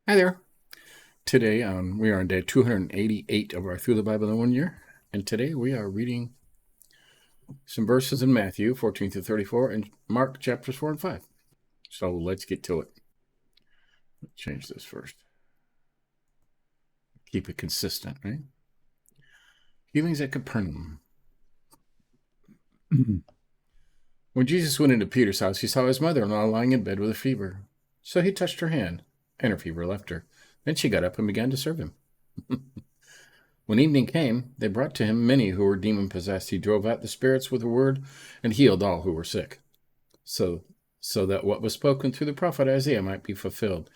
Hi there. Today we are on day 288 of our Through the Bible in 1 Year. And today we are reading some verses in Matthew 14 through 34 and Mark chapters 4 and 5. So let's get to it. Let's change this first. Keep it consistent, right? Healings at Capernaum. When Jesus went into Peter's house, he saw his mother-in-law lying in bed with a fever. So he touched her hand, and her fever left her. Then she got up and began to serve him. When evening came, they brought to him many who were demon-possessed. He drove out the spirits with a word and healed all who were sick, so that what was spoken through the prophet Isaiah might be fulfilled.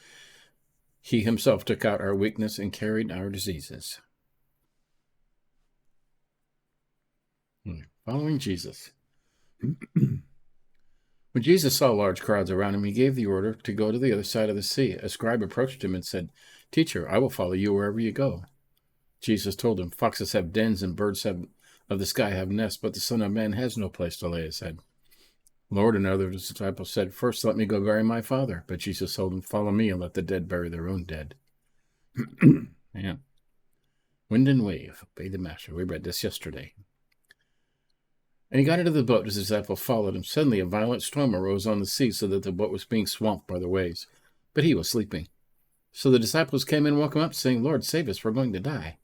He himself took out our weakness and carried our diseases. Following Jesus. When Jesus saw large crowds around him, he gave the order to go to the other side of the sea. A scribe approached him and said, "Teacher, I will follow you wherever you go." Jesus told him, "Foxes have dens and birds of the sky have nests, but the Son of Man has no place to lay his head." Lord, another of his disciples said, "First let me go bury my father." But Jesus told him, "Follow me and let the dead bury their own dead." Yeah. Wind and wave, obey the master. We read this yesterday. And he got into the boat. His disciples followed him. Suddenly a violent storm arose on the sea, so that the boat was being swamped by the waves. But he was sleeping. So the disciples came and woke him up, saying, "Lord, save us, we're going to die."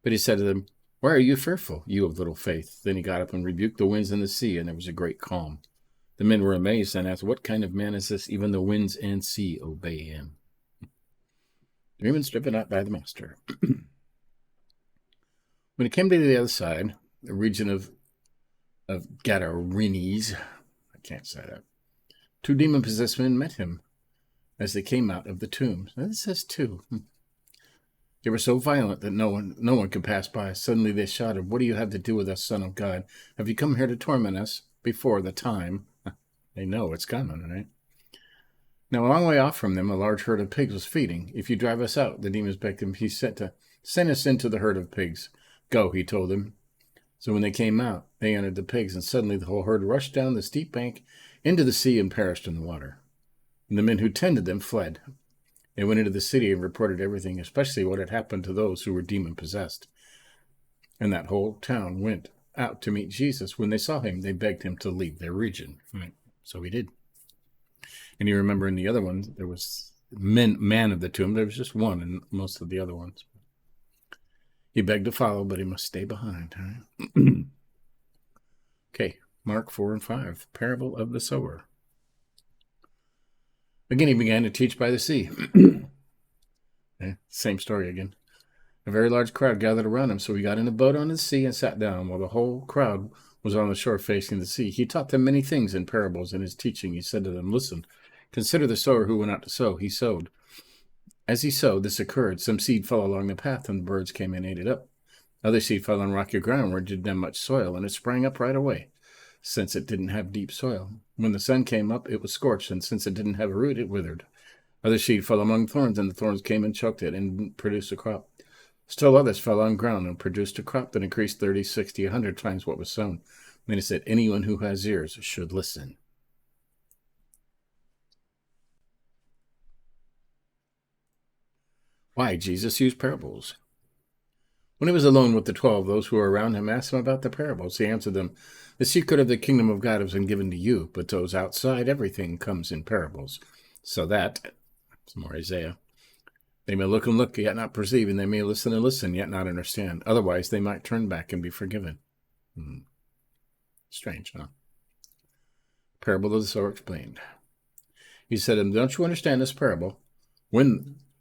But he said to them, "Why are you fearful, you of little faith?" Then he got up and rebuked the winds and the sea, and there was a great calm. The men were amazed and asked, "What kind of man is this? Even the winds and sea obey him." Demons driven out by the master. When he came to the other side, the region of Gadarenes, I can't say that, 2 demon-possessed men met him as they came out of the tombs. Now, this says 2. They were so violent that no one could pass by. Suddenly they shouted, "What do you have to do with us, Son of God? Have you come here to torment us before the time?" They know it's coming, right? Now, a long way off from them, a large herd of pigs was feeding. "If you drive us out," the demons begged him, he said to send us into the herd of pigs. "Go," he told them. So when they came out, they entered the pigs, and suddenly the whole herd rushed down the steep bank into the sea and perished in the water. And the men who tended them fled. They went into the city and reported everything, especially what had happened to those who were demon-possessed. And that whole town went out to meet Jesus. When they saw him, they begged him to leave their region. Right. So he did. And you remember in the other ones, there was man of the tomb. There was just one in most of the other ones. He begged to follow, but he must stay behind. Right? Okay, Mark 4 and 5, parable of the sower. Again, he began to teach by the sea. Same story again. A very large crowd gathered around him, so he got in a boat on the sea and sat down, while the whole crowd was on the shore facing the sea. He taught them many things in parables. In his teaching, he said to them, "Listen, consider the sower who went out to sow. He sowed. As he sowed, this occurred. Some seed fell along the path, and the birds came and ate it up. Other seed fell on rocky ground where it didn't have much soil, and it sprang up right away, since it didn't have deep soil. When the sun came up, it was scorched, and since it didn't have a root, it withered. Other seed fell among thorns, and the thorns came and choked it, and didn't produce a crop. Still others fell on ground and produced a crop that increased 30, 60, 100 times what was sown." Then he said, "Anyone who has ears should listen." Why Jesus used parables. When he was alone with the 12, those who were around him asked him about the parables. He answered them, "The secret of the kingdom of God has been given to you, but those outside, everything comes in parables, so that," some more Isaiah, "they may look and look, yet not perceive, and they may listen and listen, yet not understand. Otherwise, they might turn back and be forgiven." Strange, huh? Parable of the sower explained. He said to them, "Don't you understand this parable?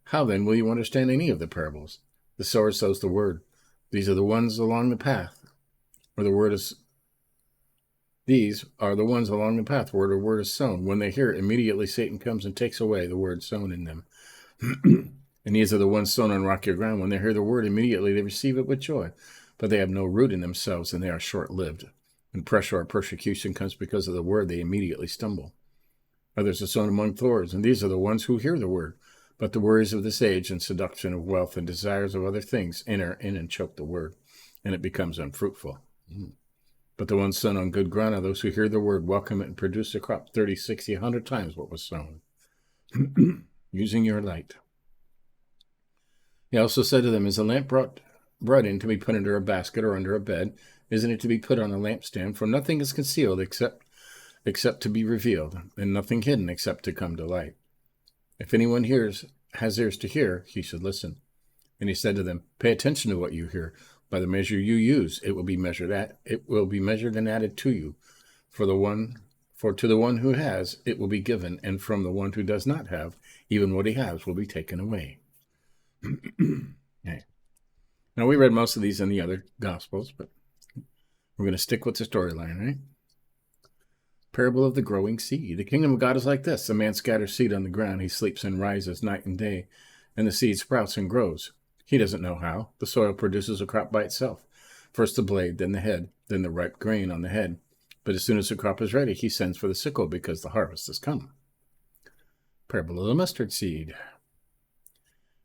How then will you understand any of the parables? The sower sows the word. These are the ones along the path where the word is. These are the ones along the path where the word is sown. When they hear it, immediately Satan comes and takes away the word sown in them. And these are the ones sown on rocky ground. When they hear the word, immediately they receive it with joy. But they have no root in themselves, and they are short-lived. When pressure or persecution comes because of the word, they immediately stumble. Others are sown among thorns, and these are the ones who hear the word. But the worries of this age and seduction of wealth and desires of other things enter in and choke the word, and it becomes unfruitful. But the ones sown on good ground are those who hear the word, welcome it, and produce a crop 30, 60, 100 times what was sown." Using your light. He also said to them, is a lamp brought in to be put under a basket or under a bed? Isn't it to be put on a lampstand? For nothing is concealed except to be revealed, and nothing hidden except to come to light. If anyone has ears to hear, he should listen. And he said to them, pay attention to what you hear. By the measure you use, it will be measured and added to you. For to the one who has, it will be given, and from the one who does not have, even what he has will be taken away. Okay. Now, we read most of these in the other Gospels, but we're going to stick with the storyline, right? Parable of the growing seed. The kingdom of God is like this. A man scatters seed on the ground. He sleeps and rises night and day, and the seed sprouts and grows. He doesn't know how. The soil produces a crop by itself. First the blade, then the head, then the ripe grain on the head. But as soon as the crop is ready, he sends for the sickle because the harvest has come. Parable of the mustard seed.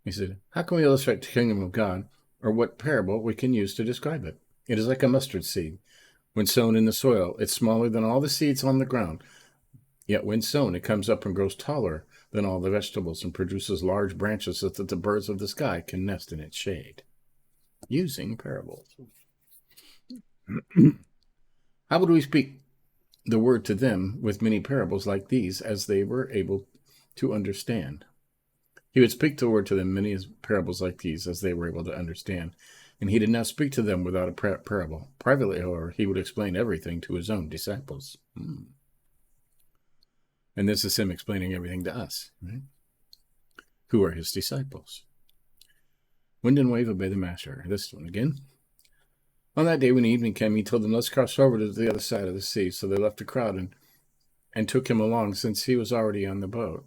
He said, how can we illustrate the kingdom of God, or what parable we can use to describe it? It is like a mustard seed. When sown in the soil, it's smaller than all the seeds on the ground. Yet when sown, it comes up and grows taller than all the vegetables and produces large branches so that the birds of the sky can nest in its shade. Using parables. How would we speak the word to them with many parables like these as they were able to understand? He would speak the word to them many parables like these as they were able to understand. And he did not speak to them without a parable. Privately, however, he would explain everything to his own disciples. And this is him explaining everything to us, right? Who are his disciples? Wind and wave obey the master. This one again. On that day when evening came, he told them, let's cross over to the other side of the sea. So they left the crowd and took him along, since he was already on the boat.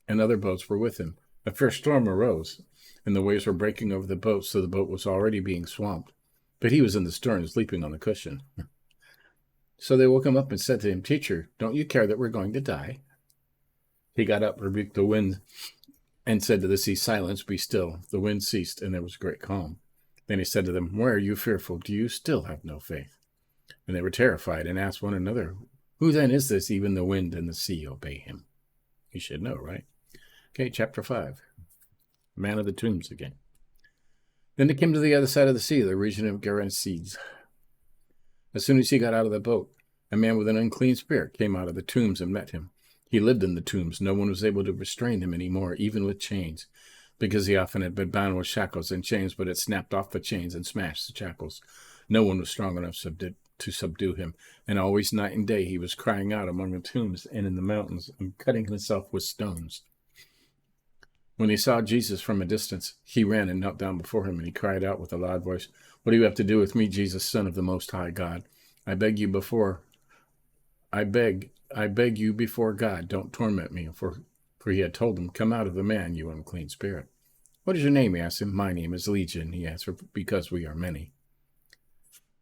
And other boats were with him. A fierce storm arose, and the waves were breaking over the boat, so the boat was already being swamped. But he was in the stern, sleeping on the cushion. So they woke him up and said to him, Teacher, don't you care that we're going to die? He got up, rebuked the wind, and said to the sea, Silence, be still. The wind ceased, and there was great calm. Then he said to them, Why are you fearful? Do you still have no faith? And they were terrified and asked one another, Who then is this? Even the wind and the sea obey him. You should know, right? Okay, chapter 5. Man of the tombs again. Then they came to the other side of the sea, the region of Gerasenes. As soon as he got out of the boat, a man with an unclean spirit came out of the tombs and met him. He lived in the tombs. No one was able to restrain him any more, even with chains, because he often had been bound with shackles and chains, but had snapped off the chains and smashed the shackles. No one was strong enough to subdue him, and always night and day he was crying out among the tombs and in the mountains and cutting himself with stones. When he saw Jesus from a distance, he ran and knelt down before him, and he cried out with a loud voice, What do you have to do with me, Jesus, Son of the Most High God? I beg you before God, don't torment me. For he had told him, Come out of the man, you unclean spirit. What is your name? He asked him. My name is Legion, he answered, because we are many.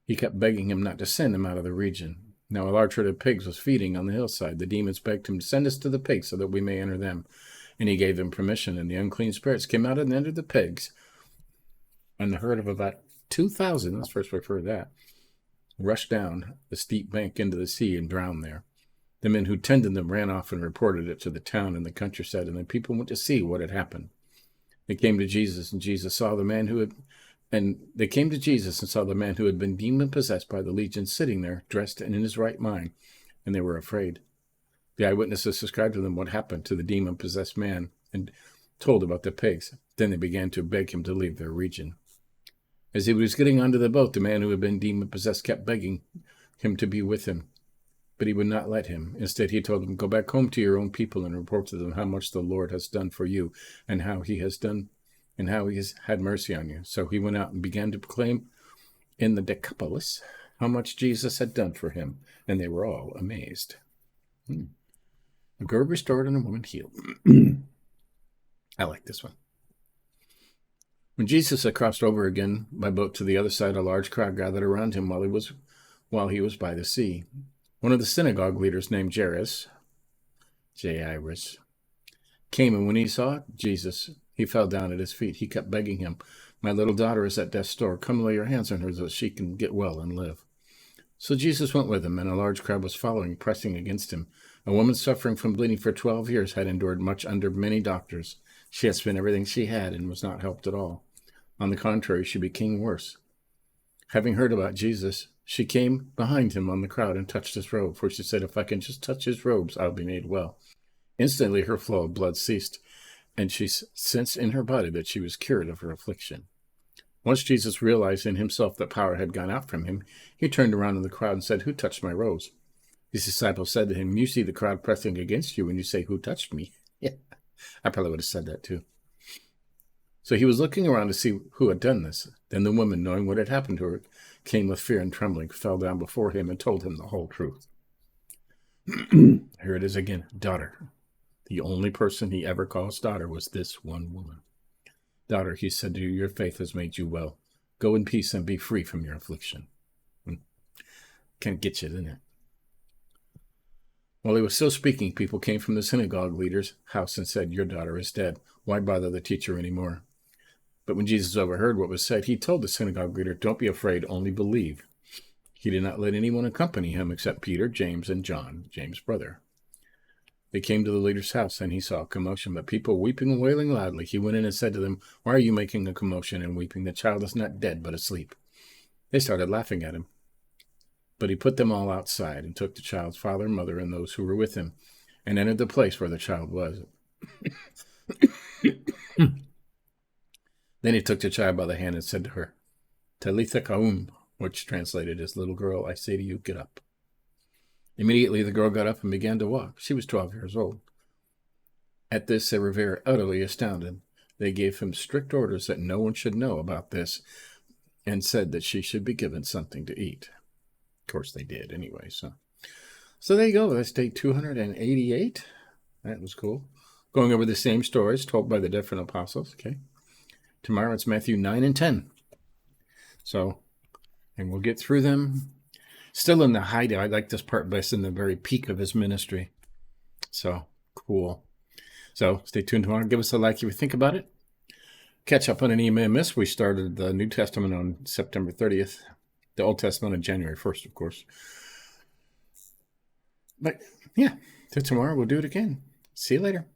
He kept begging him not to send him out of the region. Now a large herd of pigs was feeding on the hillside. The demons begged him to send us to the pigs so that we may enter them. And he gave them permission, and the unclean spirits came out and entered the pigs. And the herd of about 2,000, let's first refer to that, rushed down the steep bank into the sea and drowned there. The men who tended them ran off and reported it to the town and the countryside, and the people went to see what had happened. They came to Jesus, and Jesus saw the man who had been demon-possessed by the legion sitting there, dressed and in his right mind, and they were afraid. The eyewitnesses described to them what happened to the demon-possessed man and told about the pigs. Then they began to beg him to leave their region. As he was getting onto the boat, the man who had been demon-possessed kept begging him to be with him, but he would not let him. Instead, he told him, Go back home to your own people and report to them how much the Lord has done for you and how he has had mercy on you. So he went out and began to proclaim in the Decapolis how much Jesus had done for him, and they were all amazed. A girl restored and a woman healed. I like this one. When Jesus had crossed over again by boat to the other side, a large crowd gathered around him while he was by the sea. One of the synagogue leaders named Jairus came, and when he saw Jesus, he fell down at his feet. He kept begging him, My little daughter is at death's door. Come lay your hands on her so that she can get well and live. So Jesus went with him, and a large crowd was following, pressing against him. A woman suffering from bleeding for 12 years had endured much under many doctors. She had spent everything she had and was not helped at all. On the contrary, she became worse. Having heard about Jesus, she came behind him on the crowd and touched his robe, for she said, "If I can just touch his robes, I'll be made well." Instantly her flow of blood ceased, and she sensed in her body that she was cured of her affliction. Once Jesus realized in himself that power had gone out from him, he turned around in the crowd and said, "Who touched my robes?" His disciples said to him, "You see the crowd pressing against you, and you say, 'Who touched me?'" Yeah, I probably would have said that too. So he was looking around to see who had done this. Then the woman, knowing what had happened to her, came with fear and trembling, fell down before him, and told him the whole truth. Here it is again, daughter. The only person he ever calls daughter was this one woman. "Daughter," he said to you, "your faith has made you well. Go in peace and be free from your affliction." Can't get you, didn't it? While he was still speaking, people came from the synagogue leader's house and said, "Your daughter is dead. Why bother the teacher anymore?" But when Jesus overheard what was said, he told the synagogue leader, "Don't be afraid, only believe." He did not let anyone accompany him except Peter, James, and John, James' brother. They came to the leader's house, and he saw a commotion, but people weeping and wailing loudly. He went in and said to them, "Why are you making a commotion and weeping? The child is not dead, but asleep." They started laughing at him. But he put them all outside and took the child's father and mother and those who were with him and entered the place where the child was. Then he took the child by the hand and said to her, "Talitha koum," which translated as, "Little girl, I say to you, get up." Immediately the girl got up and began to walk. She was 12 years old. At this, they were very utterly astounded. They gave him strict orders that no one should know about this and said that she should be given something to eat. Of course, they did anyway. So there you go. That's day 288. That was cool. Going over the same stories told by the different apostles. Okay. Tomorrow it's Matthew 9 and 10. And we'll get through them. Still in the height. I like this part best, in the very peak of his ministry. So cool. So stay tuned tomorrow. Give us a like if you think about it. Catch up on any you may have missed. We started the New Testament on September 30th. The Old Testament on January 1st, of course. But yeah, till tomorrow we'll do it again. See you later.